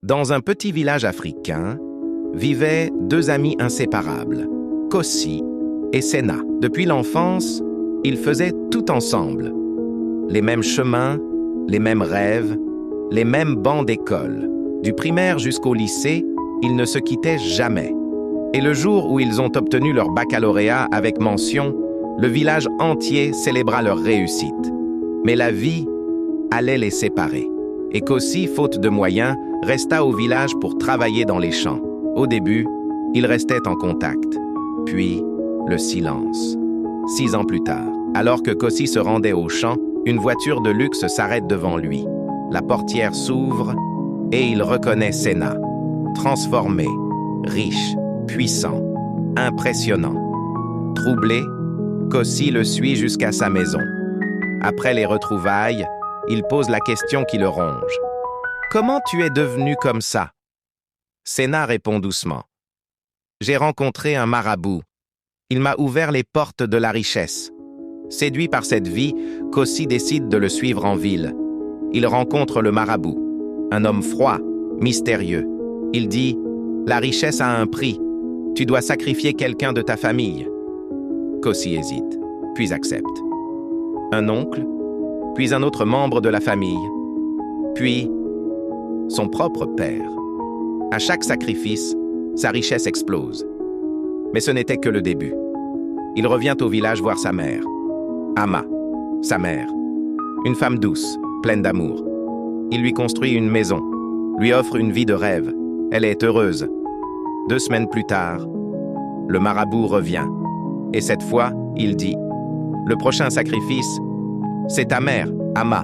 Dans un petit village africain, vivaient deux amis inséparables, Kossi et Sena. Depuis l'enfance, ils faisaient tout ensemble. Les mêmes chemins, les mêmes rêves, les mêmes bancs d'école. Du primaire jusqu'au lycée, ils ne se quittaient jamais. Et le jour où ils ont obtenu leur baccalauréat avec mention, le village entier célébra leur réussite. Mais la vie allait les séparer. Et Kossi, faute de moyens, resta au village pour travailler dans les champs. Au début, ils restaient en contact. Puis, le silence. 6 ans plus tard, alors que Kossi se rendait au champ, une voiture de luxe s'arrête devant lui. La portière s'ouvre et il reconnaît Sena. Transformé, riche, puissant, impressionnant. Troublé, Kossi le suit jusqu'à sa maison. Après les retrouvailles, il pose la question qui le ronge. « Comment tu es devenu comme ça ?» Sena répond doucement. « J'ai rencontré un marabout. Il m'a ouvert les portes de la richesse. » Séduit par cette vie, Kossi décide de le suivre en ville. Il rencontre le marabout, un homme froid, mystérieux. Il dit « La richesse a un prix. Tu dois sacrifier quelqu'un de ta famille. » Kossi hésite, puis accepte. Un oncle, puis un autre membre de la famille, puis son propre père. À chaque sacrifice, sa richesse explose. Mais ce n'était que le début. Il revient au village voir sa mère. Ama, sa mère. Une femme douce, pleine d'amour. Il lui construit une maison, lui offre une vie de rêve. Elle est heureuse. 2 semaines plus tard, le marabout revient. Et cette fois, il dit « Le prochain sacrifice, c'est ta mère, Ama. »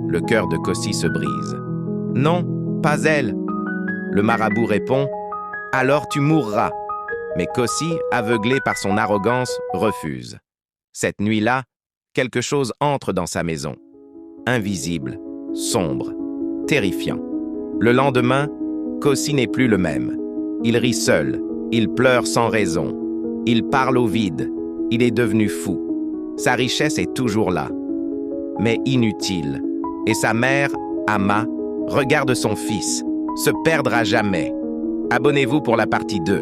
Le cœur de Kossi se brise. « Non, pas elle. » Le marabout répond « Alors tu mourras. » Mais Kossi, aveuglé par son arrogance, refuse. Cette nuit-là, quelque chose entre dans sa maison. Invisible, sombre, terrifiant. Le lendemain, Kossi n'est plus le même. Il rit seul, il pleure sans raison. Il parle au vide, il est devenu fou. Sa richesse est toujours là, mais inutile. Et sa mère, Ama, regarde son fils, se perdre à jamais. Abonnez-vous pour la partie 2.